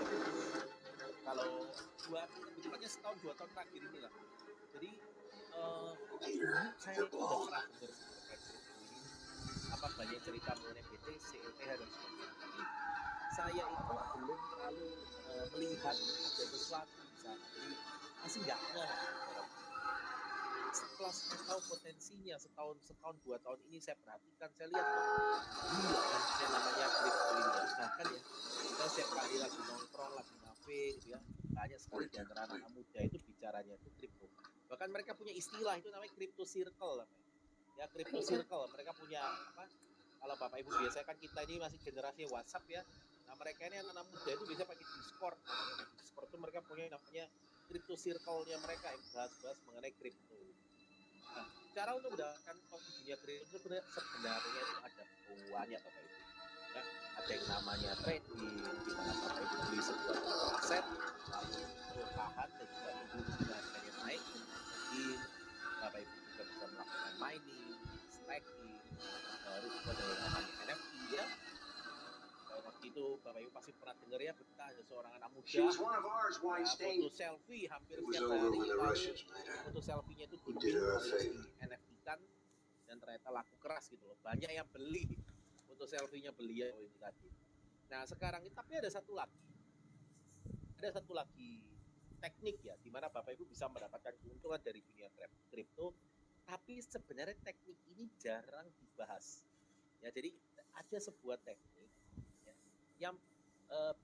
arbitrase. Kalau lebih tepatnya setahun 2 tahun terakhir ini lah. Jadi dulu saya itu udah pernah dengar sih terkait kripto ini, apa banyak cerita mengenai BTC, ETH dan sebagainya. Tapi saya itu belum terlalu melihat ada sesuatu di sana. Jadi masih nggak ngeh ibaratnya. Setelah saya tahu potensinya setahun 2 tahun ini saya perhatikan, saya lihat kok gila kan yang namanya kripto ini ya. Bahkan ya saya setiap kali lagi nongkrong, lagi ngafe gitu ya, banyak sekali di antara anak muda itu bicaranya itu kripto. Bahkan mereka punya istilah itu namanya crypto circle namanya. Ya crypto circle, mereka punya apa? Kalau Bapak Ibu biasanya kan kita ini masih generasi WhatsApp ya. Nah, mereka ini anak muda itu biasanya pakai Discord namanya. Di Discord itu mereka punya namanya crypto circle-nya mereka yang bahas-bahas mengenai kripto. Nah, cara untuk mendapatkan uang di dunia kripto itu sebenarnya itu ada banyak Bapak Ibu. Ya, ada yang namanya trading, di mana Bapak Ibu beli sebuah kripto aset, lalu tahan dan juga tunggu harganya naik untuk trading. Bapak Ibu juga bisa melakukan mining, stacking, baru juga ada yang namanya NFT ya. NFT itu Bapak Ibu pasti pernah dengar ya, betah ada seorang anak muda ya foto selfie hampir setiap hari, lalu foto selfie-nya itu booming alias di NFT-kan dan ternyata laku keras gitu loh. Banyak yang beli foto selfie-nya beliau ini tadi. Nah sekarang ini tapi ada satu lagi teknik ya, di mana Bapak Ibu bisa mendapatkan keuntungan dari dunia kripto, tapi sebenarnya teknik ini jarang dibahas. Ya, jadi ada sebuah teknik ya, yang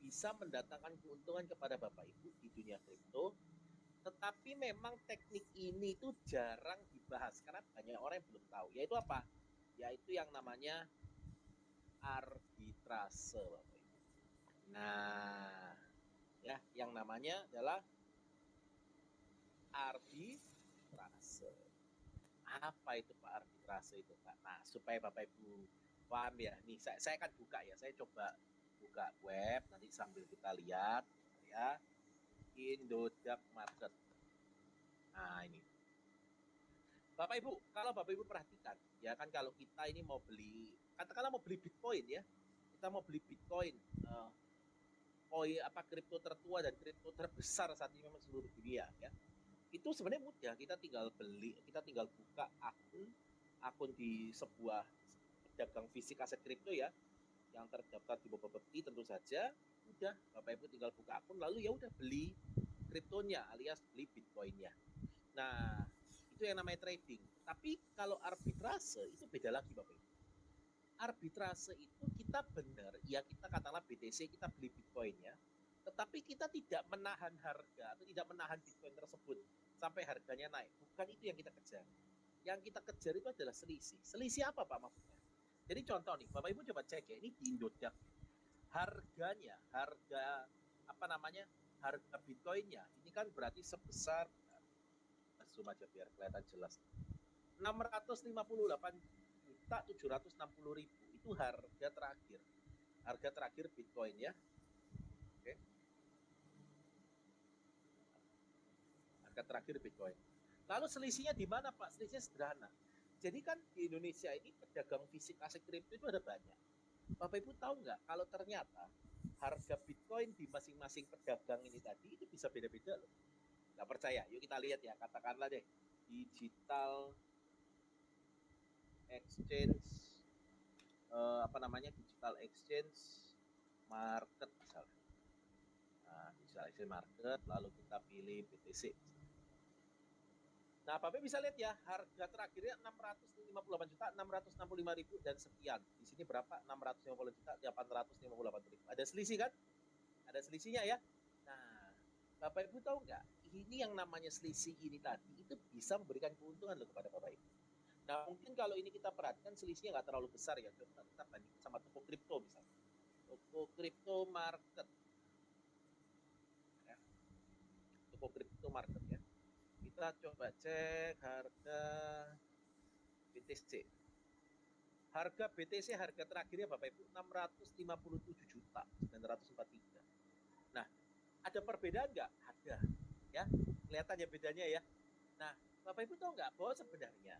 bisa mendatangkan keuntungan kepada Bapak Ibu di dunia kripto, tetapi memang teknik ini tuh jarang dibahas karena banyak orang yang belum tahu. Yaitu apa? Yaitu yang namanya arbitrase, Bapak Ibu. Nah, ya, yang namanya adalah arbitrase. Apa itu Pak arbitrase itu Pak? Nah, supaya Bapak Ibu paham ya. Nih, saya akan buka ya. Saya coba buka web nanti sambil kita lihat ya. Indodax Market. Nah, ini. Bapak Ibu, kalau Bapak Ibu perhatikan, ya kan kalau kita ini mau beli, katakanlah mau beli Bitcoin ya. Kita mau beli Bitcoin, koin apa kripto tertua dan kripto terbesar saat ini memang seluruh dunia ya. Itu sebenarnya mudah, kita tinggal beli, kita tinggal buka akun di sebuah pedagang fisik aset kripto ya, yang terdaftar di Bapepti tentu saja. Udah Bapak Ibu tinggal buka akun lalu ya udah beli kriptonya alias beli Bitcoinnya. Nah, itu yang namanya trading. Tapi kalau arbitrase itu beda lagi Bapak Ibu. Arbitrase itu kita benar, ya kita katakanlah BTC kita beli Bitcoinnya, tetapi kita tidak menahan harga atau tidak menahan Bitcoin tersebut sampai harganya naik. Bukan itu yang kita kejar. Yang kita kejar itu adalah selisih. Selisih apa Pak maksudnya? Jadi contoh nih, Bapak Ibu coba cek ya, ini di Indodax. Harganya, harga apa namanya? Harga Bitcoinnya ini kan berarti sebesar zoom aja biar kelihatan jelas. 658.760.000 itu harga terakhir. Harga terakhir Bitcoin ya. Oke. Harga terakhir Bitcoin. Lalu selisihnya di mana Pak? Selisihnya sederhana. Jadi kan di Indonesia ini pedagang fisik aset kripto itu ada banyak. Bapak Ibu tahu nggak kalau ternyata harga Bitcoin di masing-masing pedagang ini tadi itu bisa beda-beda loh. Nggak percaya? Yuk kita lihat ya. Katakanlah deh digital exchange apa namanya digital exchange market misalnya. Nah, digital exchange market lalu kita pilih BTC. Nah, Bapak bisa lihat ya, harga terakhirnya 658.665.000 dan sekian. Di sini berapa? 650.858.000. Ada selisih kan? Ada selisihnya ya. Nah, Bapak Ibu tahu nggak? Ini yang namanya selisih ini tadi itu bisa memberikan keuntungan loh kepada Bapak Ibu. Nah, mungkin kalau ini kita perhatikan selisihnya nggak terlalu besar ya. Coba kita bandingkan sama toko kripto misalnya. Toko kripto market. Ya. Toko kripto market ya. Kita coba cek harga BTC. Harga BTC harga terakhirnya Bapak Ibu 657.943. Nah, ada perbedaan nggak? Ada. Ya, kelihatan ya bedanya ya. Nah, Bapak Ibu tahu nggak bahwa sebenarnya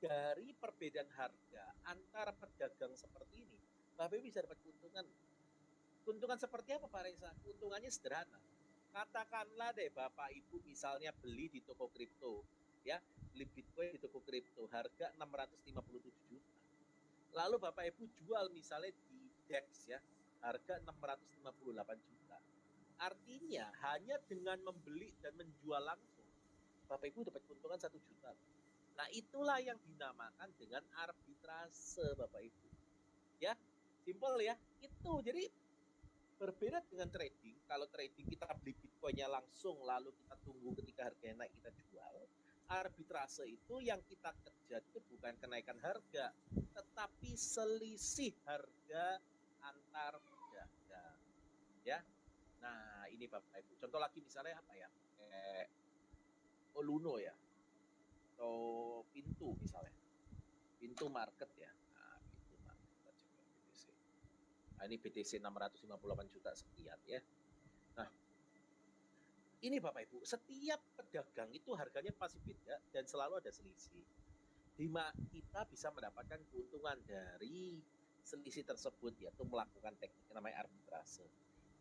dari perbedaan harga antara pedagang seperti ini, Bapak Ibu bisa dapat keuntungan. Keuntungan seperti apa Pak Reza? Keuntungannya sederhana. Katakanlah deh Bapak Ibu misalnya beli di toko kripto, ya, beli Bitcoin di toko kripto harga 657 juta. Lalu Bapak Ibu jual misalnya di DEX ya, harga 658 juta. Artinya hanya dengan membeli dan menjual langsung, Bapak Ibu dapat keuntungan 1 juta. Nah, itulah yang dinamakan dengan arbitrase Bapak Ibu. Ya, simpel ya. Itu jadi berbeda dengan trading. Kalau trading kita beli Bitcoinnya langsung lalu kita tunggu ketika harganya naik kita jual. Arbitrase itu yang kita kejar itu bukan kenaikan harga, tetapi selisih harga antar pedagang. Ya. Nah, ini Bapak Ibu. Contoh lagi misalnya apa ya? Luno ya. Atau Pintu misalnya. Pintu market ya. Nah, Pintu market kita cek BTC. Nah, ini BTC 658 juta sekian ya. Nah, ini Bapak Ibu, setiap pedagang itu harganya pasti beda dan selalu ada selisih. Dimana kita bisa mendapatkan keuntungan dari selisih tersebut, yaitu melakukan teknik yang namanya arbitrase.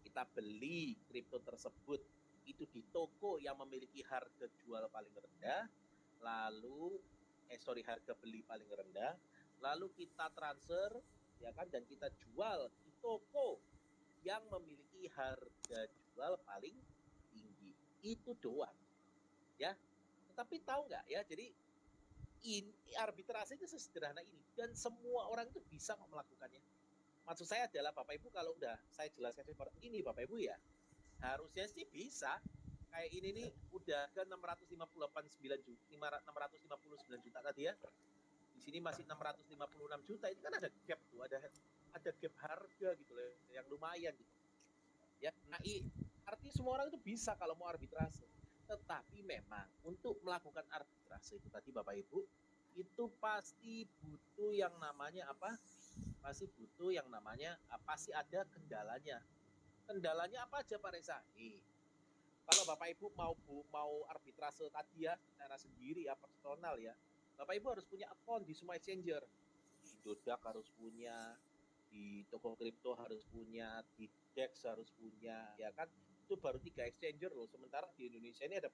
Kita beli kripto tersebut itu di toko yang memiliki harga jual paling rendah, lalu harga beli paling rendah, lalu kita transfer ya kan, dan kita jual di toko yang memiliki harga jual paling tinggi. Itu doang ya. Tetapi tahu nggak ya, jadi arbitrase itu sesederhana ini dan semua orang itu bisa melakukannya. Maksud saya adalah Bapak Ibu kalau udah saya jelaskan seperti ini Bapak Ibu ya, harusnya sih bisa. Kayak ini nih udah ke 659 juta tadi ya. Di sini masih 656 juta. Ini kan ada gap tuh, ada gap harga gitu loh yang lumayan gitu. Ya, nah artinya semua orang itu bisa kalau mau arbitrase. Tetapi memang untuk melakukan arbitrase itu tadi Bapak Ibu, itu pasti butuh yang namanya apa? Pasti butuh yang namanya pasti ada kendalanya. Kendalanya apa aja Pak Reza? Kalau Bapak Ibu mau arbitrase tadi ya secara sendiri ya, personal ya, Bapak Ibu harus punya akun di semua exchanger. Di Dodak harus punya, di toko kripto harus punya, di DEX harus punya, ya kan? Itu baru 3 exchanger loh. Sementara di Indonesia ini ada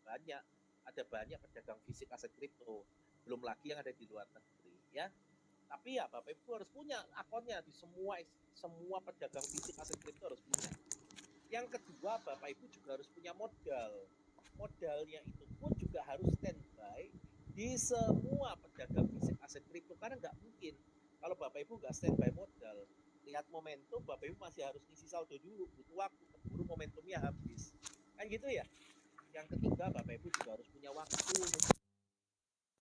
banyak pedagang fisik aset kripto. Belum lagi yang ada di luar negeri, ya. Tapi ya Bapak Ibu harus punya akunnya di semua pedagang fisik aset kripto harus punya. Yang kedua, Bapak Ibu juga harus punya modal. Modalnya itu pun juga harus standby di semua pedagang fisik aset kripto, karena nggak mungkin kalau Bapak Ibu nggak standby modal, lihat momentum Bapak Ibu masih harus ngisi saldo dulu, butuh waktu, keburu momentumnya habis. Kan gitu ya. Yang ketiga, Bapak Ibu juga harus punya waktu.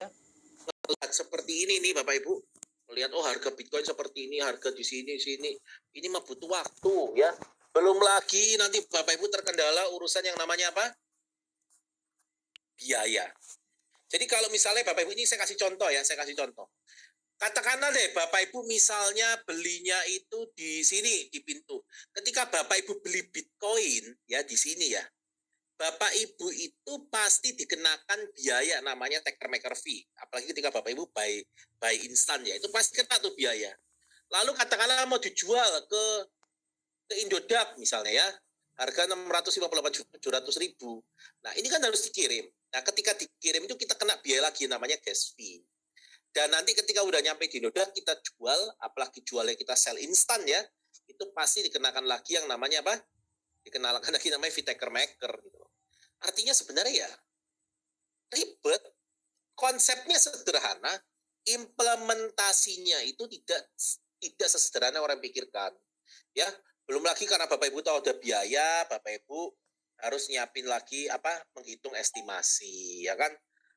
Ya, lihat seperti ini nih Bapak Ibu. Melihat harga Bitcoin seperti ini, harga di sini. Ini mah butuh waktu ya. Belum lagi nanti Bapak Ibu terkendala urusan yang namanya apa? Biaya. Jadi kalau misalnya Bapak Ibu, ini saya kasih contoh ya, Katakanlah deh Bapak Ibu misalnya belinya itu di sini di Pintu. Ketika Bapak Ibu beli Bitcoin ya di sini ya, Bapak Ibu itu pasti dikenakan biaya namanya taker maker fee. Apalagi ketika Bapak Ibu buy instan ya, itu pasti kena tuh biaya. Lalu katakanlah mau dijual ke Indodax misalnya ya, harga 658.700.000. Nah, ini kan harus dikirim. Nah, ketika dikirim itu kita kena biaya lagi namanya gas fee. Dan nanti ketika udah nyampe di Indodax kita jual, apalagi jualnya kita sell instan ya, itu pasti dikenakan lagi yang namanya apa? Dikenakan lagi namanya fee taker maker gitu. Artinya sebenarnya ya ribet, konsepnya sederhana, implementasinya itu tidak sesederhana orang pikirkan. Ya, belum lagi karena Bapak Ibu tahu ada biaya, Bapak Ibu harus nyiapin lagi menghitung estimasi, ya kan?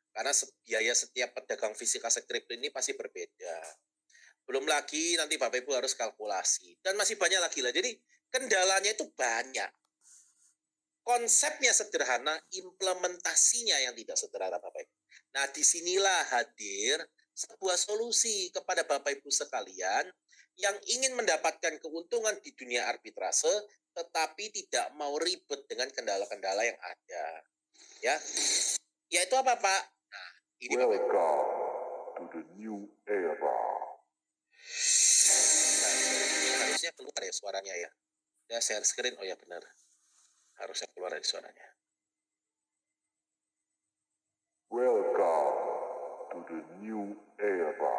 Karena biaya setiap pedagang fisik aset kripto ini pasti berbeda. Belum lagi nanti Bapak Ibu harus kalkulasi dan masih banyak lagi lah. Jadi kendalanya itu banyak. Konsepnya sederhana, implementasinya yang tidak sederhana Bapak Ibu. Nah, disinilah hadir sebuah solusi kepada Bapak Ibu sekalian yang ingin mendapatkan keuntungan di dunia arbitrase, tetapi tidak mau ribet dengan kendala-kendala yang ada. Ya, yaitu apa Pak? Nah, ini Bapak Ibu. To the new era. Nah, harusnya keluar ya suaranya ya. Ya, share screen. Oh ya benar. Harusnya keluar dari suaranya. Welcome to the new era.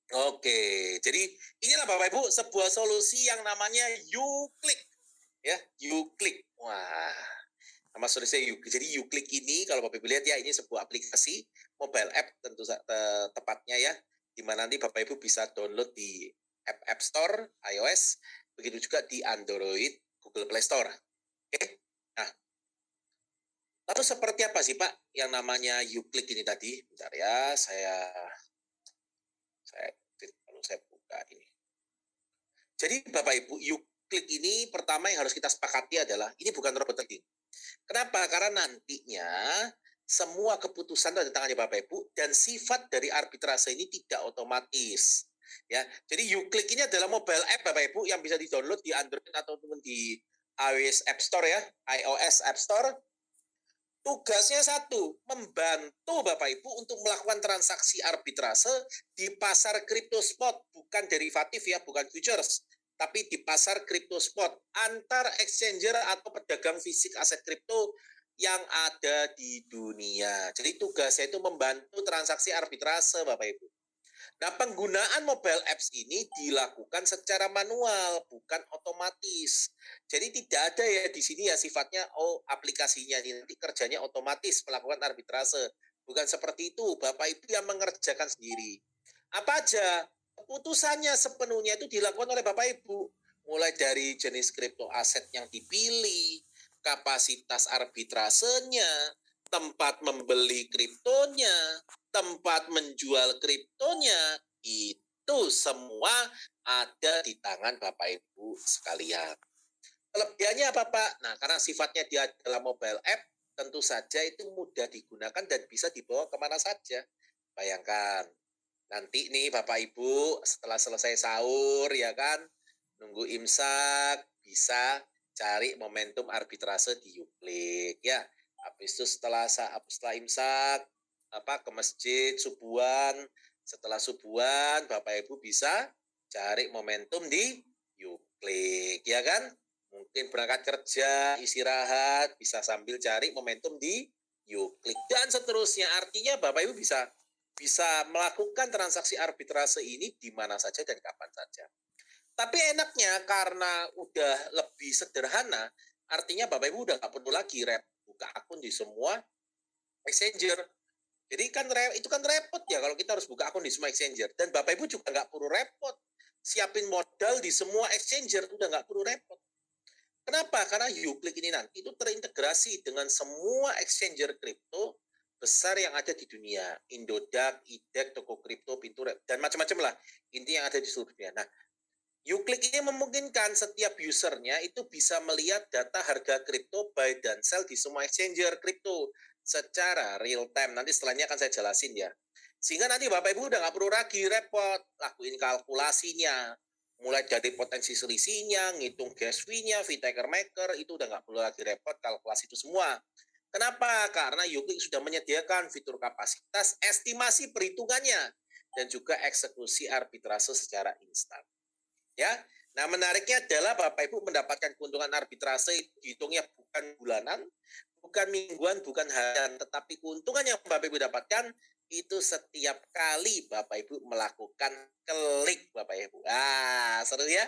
Oke, jadi inilah Bapak Ibu sebuah solusi yang namanya YouClick. Ya, YouClick. Wah, nama solusinya YouClick. Jadi YouClick ini kalau Bapak Ibu lihat ya, ini sebuah aplikasi mobile app tentu tepatnya ya, di mana nanti Bapak Ibu bisa download di App Store, iOS, begitu juga di Android, Google Play Store. Oke. Nah, lalu seperti apa sih Pak yang namanya YouClick ini tadi? Bentar ya, saya buka ini. Jadi Bapak Ibu, YouClick ini pertama yang harus kita sepakati adalah ini bukan robot trading. Kenapa? Karena nantinya semua keputusan ada di tangannya Bapak Ibu dan sifat dari arbitrase ini tidak otomatis. Ya, jadi YouClick ini adalah mobile app Bapak Ibu yang bisa di-download di Android ataupun di iOS App Store ya, iOS App Store. Tugasnya satu, membantu Bapak Ibu untuk melakukan transaksi arbitrase di pasar crypto spot, bukan derivatif ya, bukan futures, tapi di pasar crypto spot antar exchanger atau pedagang fisik aset kripto yang ada di dunia. Jadi tugasnya itu membantu transaksi arbitrase Bapak Ibu. Nah, penggunaan mobile apps ini dilakukan secara manual, bukan otomatis. Jadi tidak ada ya di sini ya sifatnya aplikasinya nanti kerjanya otomatis melakukan arbitrase. Bukan seperti itu, Bapak Ibu yang mengerjakan sendiri. Apa aja? Keputusannya sepenuhnya itu dilakukan oleh Bapak Ibu. Mulai dari jenis kripto aset yang dipilih, kapasitas arbitrasenya, tempat membeli kriptonya, tempat menjual kriptonya, itu semua ada di tangan Bapak Ibu sekalian. Kelebihannya apa Pak? Nah, karena sifatnya dia adalah mobile app, tentu saja itu mudah digunakan dan bisa dibawa kemana saja. Bayangkan, nanti nih Bapak Ibu setelah selesai sahur ya kan, nunggu imsak, bisa cari momentum arbitrase di YouClick ya. Habis itu setelah imsak ke masjid subuhan, setelah subuhan Bapak Ibu bisa cari momentum di YouClick ya kan. Mungkin berangkat kerja, istirahat, bisa sambil cari momentum di YouClick dan seterusnya. Artinya Bapak Ibu bisa melakukan transaksi arbitrase ini di mana saja dan kapan saja. Tapi enaknya karena udah lebih sederhana, artinya Bapak Ibu udah nggak perlu lagi buka akun di semua exchanger. Jadi kan itu kan repot ya kalau kita harus buka akun di semua exchanger. Dan Bapak Ibu juga nggak perlu repot siapin modal di semua exchanger, udah nggak perlu repot. Kenapa? Karena YouClick ini nanti itu terintegrasi dengan semua exchanger kripto besar yang ada di dunia. Indodax, IDEX, Toko Kripto, Pintu, dan macam-macam lah. Intinya yang ada di seluruh dunia. Nah, YouClick ini memungkinkan setiap usernya itu bisa melihat data harga kripto buy dan sell di semua exchanger kripto secara real time. Nanti setelahnya akan saya jelasin ya. Sehingga nanti Bapak Ibu udah nggak perlu lagi repot lakuin kalkulasinya. Mulai dari potensi selisihnya, ngitung gas fee-nya, fee taker maker, itu udah nggak perlu lagi repot kalkulasi itu semua. Kenapa? Karena YouClick sudah menyediakan fitur kapasitas estimasi perhitungannya dan juga eksekusi arbitrase secara instan. Ya, nah menariknya adalah Bapak Ibu mendapatkan keuntungan arbitrase dihitungnya bukan bulanan, bukan mingguan, bukan harian, tetapi keuntungan yang Bapak Ibu dapatkan itu setiap kali Bapak Ibu melakukan klik Bapak Ibu. Ah, seru ya.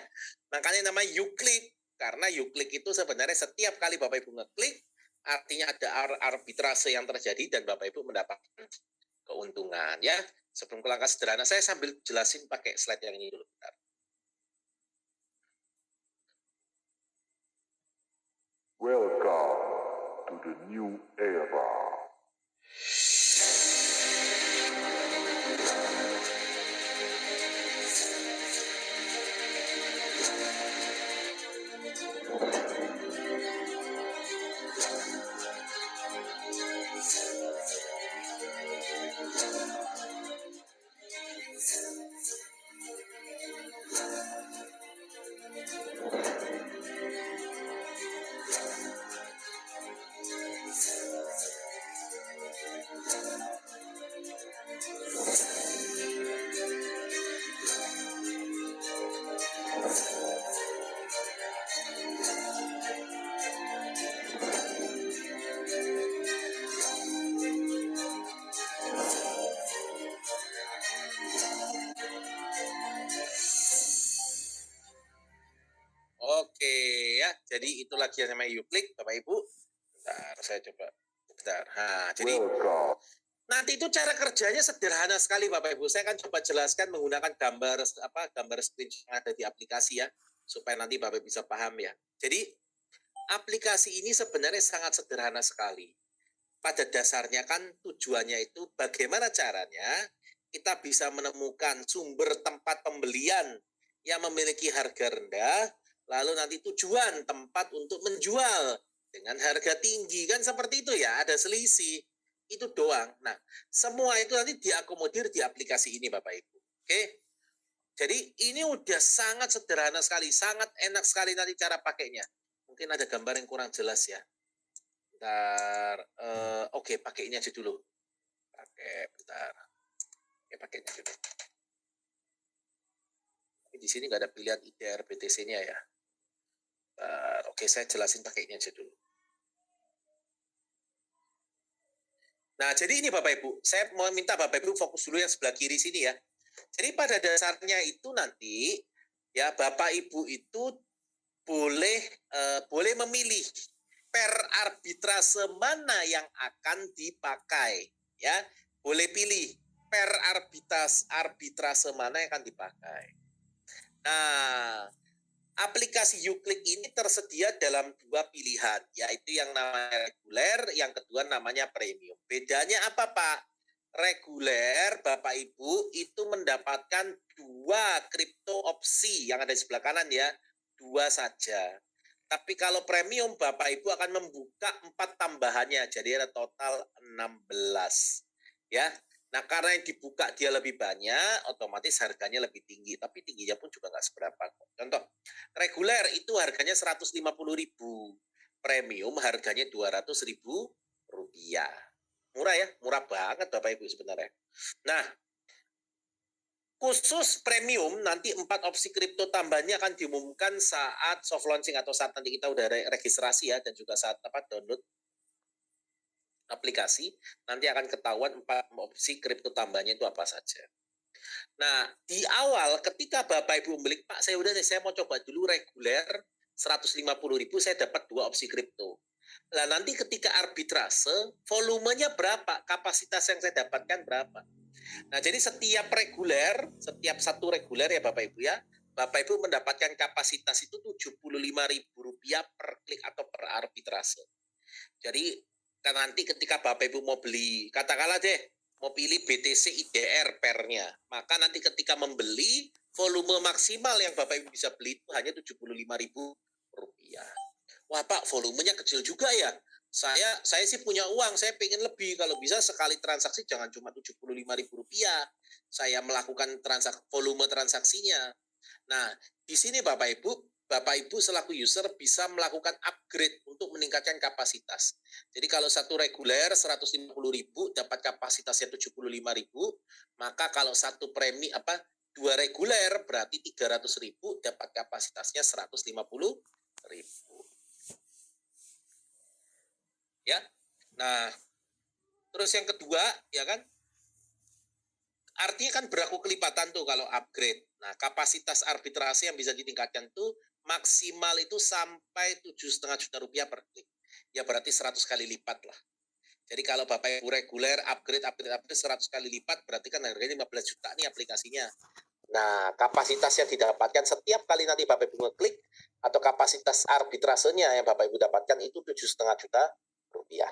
Makanya namanya YouClick, karena YouClick itu sebenarnya setiap kali Bapak Ibu ngeklik, artinya ada arbitrase yang terjadi dan Bapak Ibu mendapatkan keuntungan ya. Sebelum ke langkah sederhana, saya sambil jelasin pakai slide yang ini dulu. Bentar. Welcome to the new era. Oke ya, jadi itu lagi yang namanya YouClick, Bapak Ibu. Bentar, saya coba. Bentar. Nah, jadi Welcome. nanti itu cara kerjanya sederhana sekali Bapak Ibu. Saya akan coba jelaskan menggunakan gambar screenshot yang ada di aplikasi ya, supaya nanti Bapak bisa paham ya. Jadi aplikasi ini sebenarnya sangat sederhana sekali. Pada dasarnya kan tujuannya itu bagaimana caranya kita bisa menemukan sumber tempat pembelian yang memiliki harga rendah, lalu nanti tujuan tempat untuk menjual dengan harga tinggi, kan seperti itu ya, ada selisih. Itu doang. Nah, semua itu nanti diakomodir di aplikasi ini Bapak Ibu. Oke? Jadi ini udah sangat sederhana sekali, sangat enak sekali nanti cara pakainya. Mungkin ada gambar yang kurang jelas ya. Bentar, oke, pakai ini aja dulu. Bentar. Oke, pakai ini dulu. Di sini nggak ada pilihan IDR BTC-nya ya. Oke, saya jelasin pakai ini aja dulu. Nah, jadi ini Bapak Ibu, saya mau minta Bapak Ibu fokus dulu yang sebelah kiri sini ya. Jadi pada dasarnya itu nanti ya Bapak Ibu itu boleh memilih per arbitrase mana yang akan dipakai ya. Boleh pilih per arbitrase mana yang akan dipakai. Nah, aplikasi YouClick ini tersedia dalam dua pilihan, yaitu yang namanya reguler, yang kedua namanya premium. Bedanya apa Pak? Reguler, Bapak Ibu, itu mendapatkan dua kripto opsi yang ada di sebelah kanan ya, dua saja. Tapi kalau premium, Bapak Ibu akan membuka 4 tambahannya, jadi ada total 16. Ya, nah karena yang dibuka dia lebih banyak, otomatis harganya lebih tinggi. Tapi tingginya pun juga nggak seberapa kok. Contoh, reguler itu harganya 150.000, premium harganya 200.000 rupiah. Murah ya, murah banget Bapak Ibu sebenarnya. Nah, khusus premium nanti 4 opsi kripto tambahnya akan diumumkan saat soft launching atau saat nanti kita udah registrasi ya, dan juga saat download aplikasi, nanti akan ketahuan 4 opsi kripto tambahnya itu apa saja. Nah, di awal ketika Bapak Ibu membeli, Pak saya udah deh, saya mau coba dulu reguler 150.000, saya dapat 2 opsi kripto. Nah, nanti ketika arbitrase, volumenya berapa? Kapasitas yang saya dapatkan berapa? Nah, jadi setiap satu reguler ya Bapak Ibu ya, Bapak Ibu mendapatkan kapasitas itu Rp75.000 per klik atau per arbitrase. Jadi kan nanti ketika Bapak Ibu mau beli, katakanlah deh, mau pilih BTC IDR pernya, maka nanti ketika membeli, volume maksimal yang Bapak Ibu bisa beli itu hanya Rp75.000. Wah Pak, volumenya kecil juga ya. Saya sih punya uang, saya pengen lebih. Kalau bisa sekali transaksi jangan cuma Rp75.000. Saya melakukan volume transaksinya. Nah, di sini Bapak Ibu selaku user bisa melakukan upgrade untuk meningkatkan kapasitas. Jadi kalau satu reguler 150.000 dapat kapasitasnya 75.000, maka kalau satu dua reguler berarti 300.000 dapat kapasitasnya 150.000. Ya. Nah, terus yang kedua ya kan, artinya kan berlaku kelipatan tuh kalau upgrade. Nah, kapasitas arbitrase yang bisa ditingkatkan tuh maksimal itu sampai 7,5 juta rupiah per klik. ya berarti 100 kali lipat lah. Jadi kalau Bapak Ibu reguler, upgrade 100 kali lipat, berarti kan harganya 15 juta nih aplikasinya. Nah, kapasitas yang didapatkan setiap kali nanti Bapak Ibu ngeklik, atau kapasitas arbitrasenya yang Bapak Ibu dapatkan itu 7,5 juta rupiah.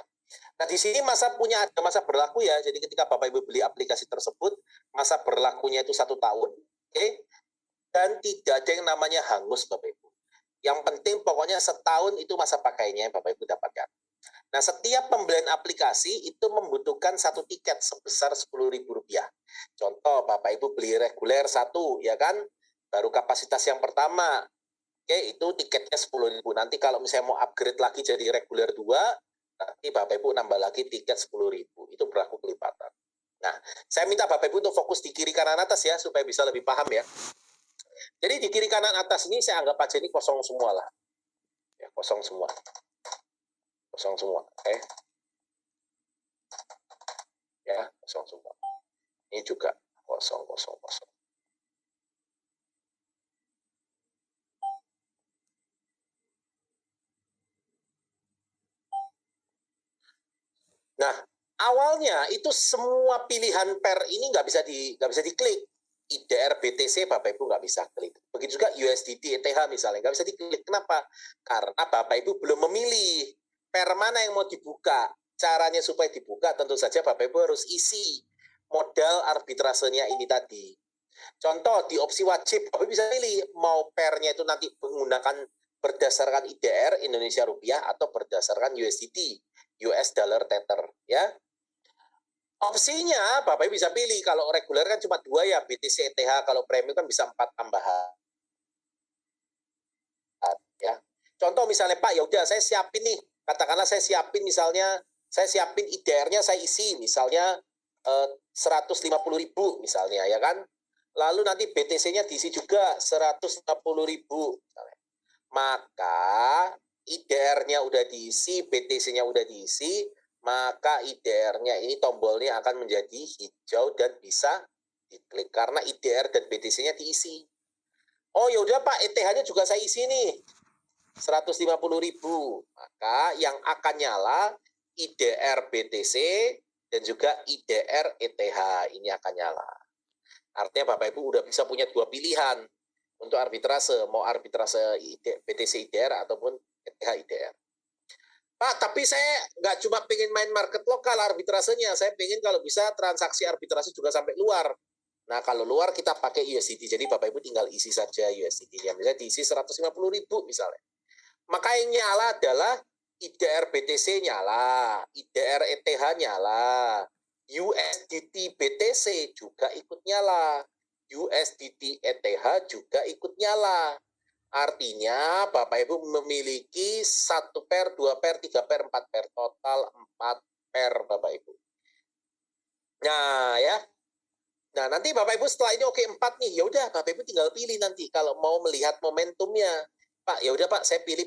Nah, di sini ada masa berlaku ya. Jadi ketika Bapak Ibu beli aplikasi tersebut, masa berlakunya itu 1 tahun, oke? Dan tidak ada yang namanya hangus Bapak Ibu. Yang penting pokoknya setahun itu masa pakainya yang Bapak Ibu dapatkan. Nah, setiap pembelian aplikasi itu membutuhkan 1 tiket sebesar Rp10.000. Contoh, Bapak Ibu beli reguler 1, ya kan? Baru kapasitas yang pertama. Oke, itu tiketnya Rp10.000. Nanti kalau misalnya mau upgrade lagi jadi reguler 2, nanti Bapak Ibu nambah lagi tiket Rp10.000. Itu berlaku kelipatan. Nah, saya minta Bapak Ibu untuk fokus di kiri kanan atas ya, supaya bisa lebih paham ya. Jadi di kiri kanan atas ini saya anggap aja ini kosong semua lah. Ya, kosong semua. Kosong semua, oke. Ya, kosong semua. Ini juga kosong. Nah, awalnya itu semua pilihan pair ini nggak bisa diklik. IDR BTC Bapak Ibu nggak bisa klik. Begitu juga USDT ETH misalnya nggak bisa diklik. Kenapa? Karena Bapak Ibu belum memilih pair mana yang mau dibuka. Caranya supaya dibuka tentu saja Bapak Ibu harus isi modal arbitrasenya ini tadi. Contoh di opsi wajib Bapak bisa pilih mau pairnya itu nanti menggunakan berdasarkan IDR Indonesia Rupiah atau berdasarkan USDT US Dollar Tether ya. Opsinya Bapak bisa pilih. Kalau reguler kan cuma 2 ya, BTC ETH. Kalau premium kan bisa 4 tambahan ya. Contoh misalnya Pak, ya udah saya siapin nih. Katakanlah saya siapin misalnya saya siapin IDR-nya saya isi misalnya 150.000 misalnya ya kan. Lalu nanti BTC-nya diisi juga 150.000 misalnya. Maka IDR-nya udah diisi, BTC-nya udah diisi, maka IDR-nya ini tombolnya akan menjadi hijau dan bisa diklik karena IDR dan BTC-nya diisi. Oh ya udah Pak, ETH-nya juga saya isi nih. 150.000. Maka yang akan nyala IDR BTC dan juga IDR ETH ini akan nyala. Artinya Bapak Ibu udah bisa punya 2 pilihan untuk arbitrase, mau arbitrase BTC IDR ataupun ETH IDR. Pak, tapi saya nggak cuma pengen main market lokal arbitrasenya, saya pengen kalau bisa transaksi arbitrase juga sampai luar. Nah, kalau luar kita pakai USDT, jadi Bapak Ibu tinggal isi saja USDT-nya, misalnya diisi 150.000 misalnya. Maka yang nyala adalah IDR BTC nyala, IDR ETH nyala, USDT BTC juga ikut nyala, USDT ETH juga ikut nyala. Artinya Bapak Ibu memiliki 1 pair, 2 pair, 3 pair, 4 pair, total 4 pair Bapak Ibu. Nah ya, nah nanti Bapak Ibu setelah ini oke 4 nih, ya udah Bapak Ibu tinggal pilih nanti kalau mau melihat momentumnya. Pak, ya udah Pak, saya pilih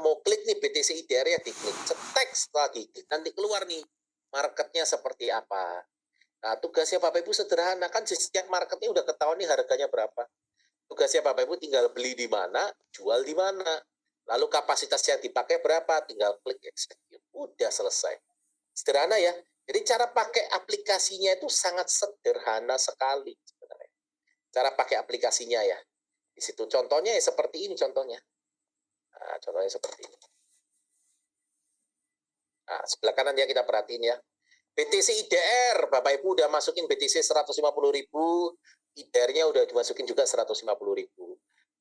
mau klik nih BTC IDR ya, diklik, cetek setelah diklik nanti keluar nih marketnya seperti apa. Nah tugasnya Bapak Ibu sederhana, kan setiap marketnya udah ketahuan nih harganya berapa. Tugasnya Bapak Ibu tinggal beli di mana, jual di mana. Lalu kapasitas yang dipakai berapa, tinggal klik execute. Udah selesai. Sederhana ya. Jadi cara pakai aplikasinya itu sangat sederhana sekali sebenarnya. Cara pakai aplikasinya ya. Di situ contohnya ya seperti ini contohnya. Nah, contohnya seperti ini. Nah, sebelah kanan ya kita perhatiin ya. BTC IDR, Bapak Ibu udah masukin BTC 150.000, IDR-nya udah dimasukin juga 150.000.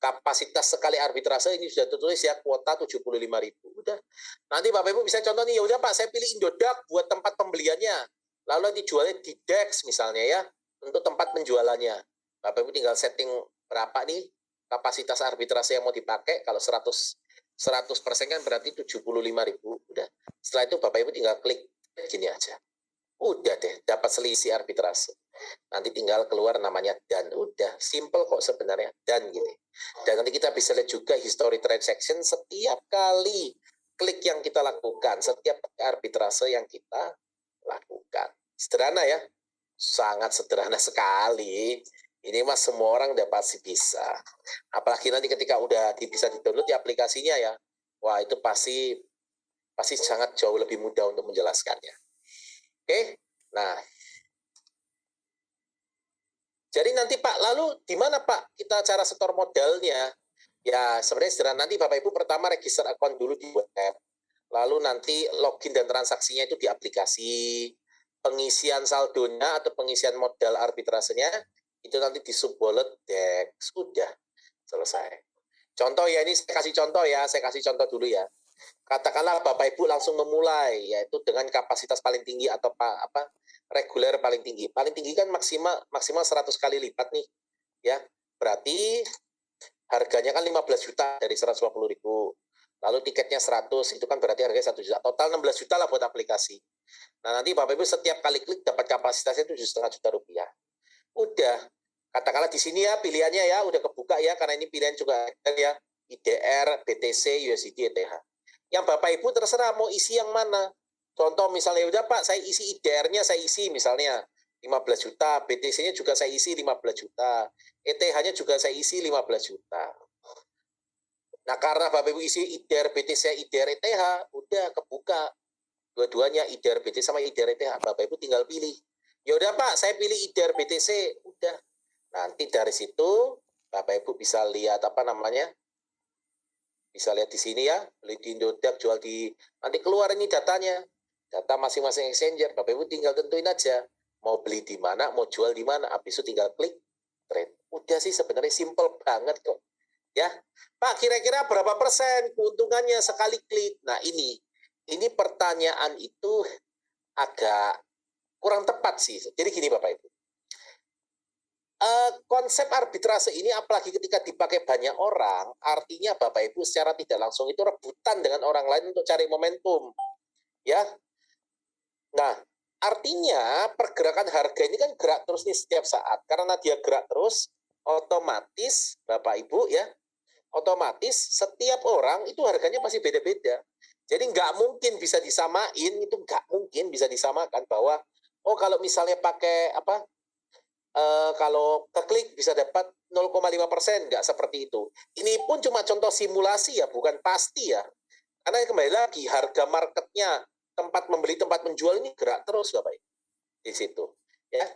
Kapasitas sekali arbitrase ini sudah tertulis ya, kuota 75.000. Udah. Nanti Bapak Ibu bisa contoh nih, ya udah Pak, saya pilih Indodax buat tempat pembeliannya. Lalu nanti jualnya di DEX misalnya ya, untuk tempat penjualannya. Bapak Ibu tinggal setting berapa nih kapasitas arbitrase yang mau dipakai. Kalau 100% kan berarti 75.000. Udah. Setelah itu Bapak Ibu tinggal klik gini aja. Udah deh, dapat selisih arbitrase. Nanti tinggal keluar namanya dan. Udah, simple kok sebenarnya, dan gini. Dan nanti kita bisa lihat juga history transaction setiap kali klik yang kita lakukan, setiap arbitrase yang kita lakukan. Sederhana ya, sangat sederhana sekali. Ini mas semua orang udah pasti bisa. Apalagi nanti ketika udah bisa di-download di aplikasinya ya, wah itu pasti pasti sangat jauh lebih mudah untuk menjelaskannya. Oke, nah, jadi nanti Pak, lalu di mana Pak kita cara setor modalnya? Ya, sebenarnya sederhana. Nanti Bapak Ibu pertama register akun dulu di web, lalu nanti login dan transaksinya itu di aplikasi, pengisian saldonya atau pengisian modal arbitrasenya itu nanti di subwallet Dex, sudah selesai. Contoh ya, ini saya kasih contoh dulu ya. Katakanlah Bapak Ibu langsung memulai, yaitu dengan kapasitas paling tinggi atau reguler paling tinggi. Paling tinggi kan maksimal 100 kali lipat nih, ya. Berarti harganya kan 15 juta dari 150.000. Lalu tiketnya 100, itu kan berarti harganya 1 juta. Total 16 juta lah buat aplikasi. Nah, nanti Bapak Ibu setiap kali klik dapat kapasitasnya 7,5 juta rupiah. Udah, katakanlah di sini ya pilihannya ya, udah kebuka ya, karena ini pilihan juga ya, IDR, BTC, USD, ETH. Yang Bapak Ibu terserah mau isi yang mana. Contoh misalnya, udah Pak, saya isi IDR-nya, saya isi misalnya 15 juta, BTC-nya juga saya isi 15 juta, ETH-nya juga saya isi 15 juta. Nah, karena Bapak Ibu isi IDR, BTC, IDR, ETH, udah kebuka. Dua-duanya IDR, BTC sama IDR, ETH, Bapak Ibu tinggal pilih. Ya udah Pak, saya pilih IDR, BTC, udah. Nanti dari situ Bapak Ibu bisa lihat bisa lihat di sini ya, beli di Indodax, jual di, nanti keluar ini datanya, data masing-masing exchanger. Bapak Ibu tinggal tentuin aja mau beli di mana, mau jual di mana, habis itu tinggal klik trade. Udah sih, sebenarnya simple banget kok. Ya, Pak, kira-kira berapa persen keuntungannya sekali klik? Nah, ini pertanyaan itu agak kurang tepat sih. Jadi gini Bapak Ibu, konsep arbitrase ini apalagi ketika dipakai banyak orang, artinya Bapak Ibu secara tidak langsung itu rebutan dengan orang lain untuk cari momentum, ya. Nah, artinya pergerakan harga ini kan gerak terus nih setiap saat. Karena dia gerak terus, otomatis Bapak Ibu ya, otomatis setiap orang itu harganya pasti beda-beda. Jadi nggak mungkin bisa disamain, itu nggak mungkin bisa disamakan bahwa, oh kalau misalnya pakai kalau keklik bisa dapat 0,5%, nggak seperti itu. Ini pun cuma contoh simulasi ya, bukan pasti ya. Karena kembali lagi harga marketnya, tempat membeli, tempat menjual ini gerak terus Bapak Ibu di situ. Ya.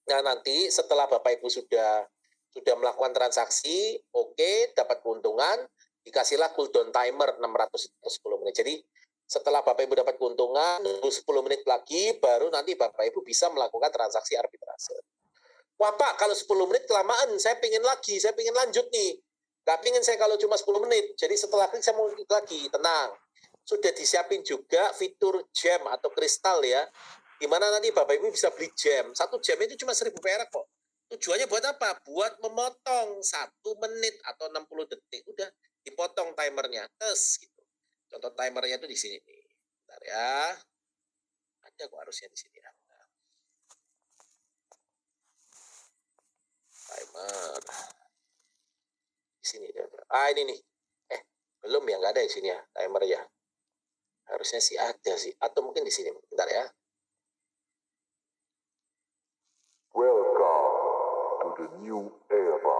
Nah nanti setelah Bapak Ibu sudah melakukan transaksi, oke, dapat keuntungan, dikasihlah cooldown timer 610 menit. Jadi setelah Bapak Ibu dapat keuntungan, 10 menit lagi, baru nanti Bapak Ibu bisa melakukan transaksi arbitrase. Wah Pak, kalau 10 menit kelamaan, saya pengen lanjut nih. Nggak pengen saya kalau cuma 10 menit. Jadi setelah klik saya mau klik lagi, tenang. Sudah disiapin juga fitur jam atau kristal ya. Di mana nanti Bapak Ibu bisa beli jam. 1 jam itu cuma 1.000 perak kok. Tujuannya buat apa? Buat memotong 1 menit atau 60 detik. Udah dipotong timernya. Tes gitu. Contoh timernya itu di sini nih. Bentar ya. Ada kok harusnya di sini ya. Timer. Di sini. Ini nih. Belum ya, nggak ada di sini ya timer ya. Harusnya sih ada sih. Atau mungkin di sini. Bentar ya. Welcome to the new era.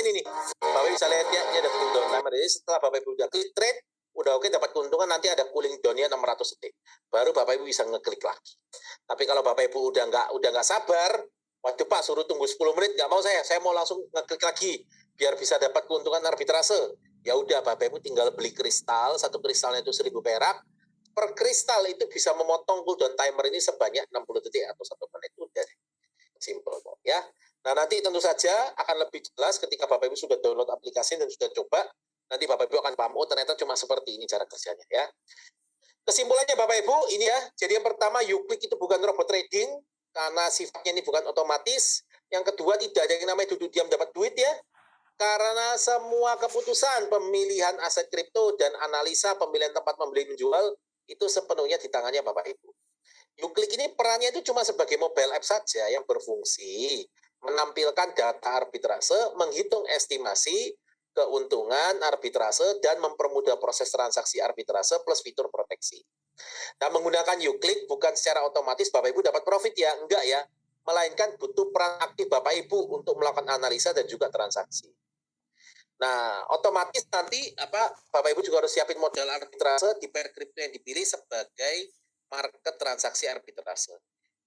Ini nih, Bapak Ibu bisa lihat ya, ini ada cooldown timer. Jadi setelah Bapak Ibu udah klik trade, udah oke dapat keuntungan, nanti ada cooling down-nya 600 detik. Baru Bapak Ibu bisa ngeklik lagi. Tapi kalau Bapak Ibu udah nggak sabar, waduh Pak suruh tunggu 10 menit, nggak mau saya mau langsung ngeklik lagi biar bisa dapat keuntungan arbitrase. Ya udah Bapak Ibu tinggal beli kristal, 1 kristalnya itu 1.000 perak. Per kristal itu bisa memotong cooldown timer ini sebanyak 60 detik atau 1 menit. Udah simple kok ya. Nah nanti tentu saja akan lebih jelas ketika Bapak Ibu sudah download aplikasi dan sudah coba. Nanti Bapak Ibu akan paham, oh ternyata cuma seperti ini cara kerjanya ya. Kesimpulannya Bapak Ibu ini ya. Jadi yang pertama, YouClick itu bukan robot trading karena sifatnya ini bukan otomatis. Yang kedua, tidak ada yang namanya duduk diam dapat duit ya. Karena semua keputusan pemilihan aset kripto dan analisa pemilihan tempat membeli menjual itu sepenuhnya di tangannya Bapak Ibu. Uklik ini perannya itu cuma sebagai mobile app saja yang berfungsi menampilkan data arbitrase, menghitung estimasi keuntungan arbitrase, dan mempermudah proses transaksi arbitrase plus fitur proteksi. Nah, menggunakan Uklik bukan secara otomatis Bapak Ibu dapat profit ya, enggak ya, melainkan butuh peran aktif Bapak Ibu untuk melakukan analisa dan juga transaksi. Nah, otomatis nanti Bapak Ibu juga harus siapin modal arbitrase di pair crypto yang dipilih sebagai market transaksi arbitrase.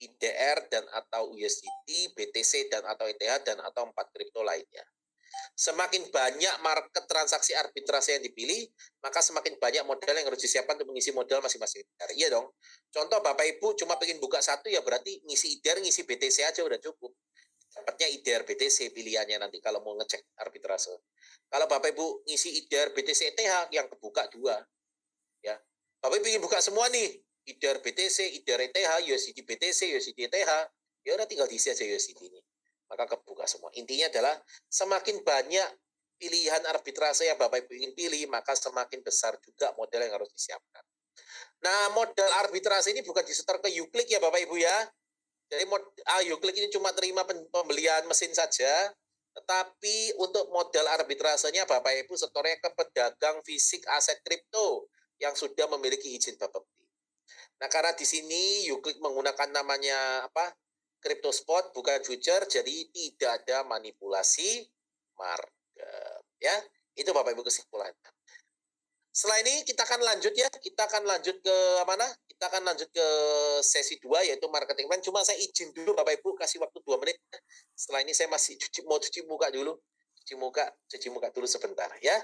IDR dan atau USDT, BTC dan atau ETH dan atau 4 kripto lainnya. Semakin banyak market transaksi arbitrase yang dipilih, maka semakin banyak modal yang harus disiapkan untuk mengisi modal masing-masing. Iya dong. Contoh Bapak Ibu cuma pengen buka satu ya berarti ngisi IDR, ngisi BTC aja udah cukup. Dapatnya IDR BTC pilihannya nanti kalau mau ngecek arbitrase. Kalau Bapak Ibu ngisi IDR BTC ETH yang kebuka 2. Ya. Bapak Ibu ingin buka semua nih. IDR BTC, IDR ETH, USDT BTC, USDT ETH. Ya udah tinggal diisi aja USDT ini. Maka kebuka semua. Intinya adalah semakin banyak pilihan arbitrase yang Bapak Ibu ingin pilih, maka semakin besar juga modal yang harus disiapkan. Nah, modal arbitrase ini bukan disetor ke Uklik ya Bapak Ibu ya. Jadi Uklik ini cuma terima pembelian mesin saja, tetapi untuk modal arbitrasenya Bapak Ibu setornya ke pedagang fisik aset kripto yang sudah memiliki izin Bapepti. Nah, karena di sini Uklik menggunakan namanya Crypto Spot bukan future, jadi tidak ada manipulasi market. Ya, itu Bapak Ibu kesimpulannya. Setelah ini kita akan lanjut ya, kita akan lanjut ke mana? Kita akan lanjut ke sesi 2 yaitu marketing plan. Cuma saya izin dulu Bapak Ibu kasih waktu 2 menit. Setelah ini saya masih mau cuci muka dulu. Cuci muka dulu sebentar ya.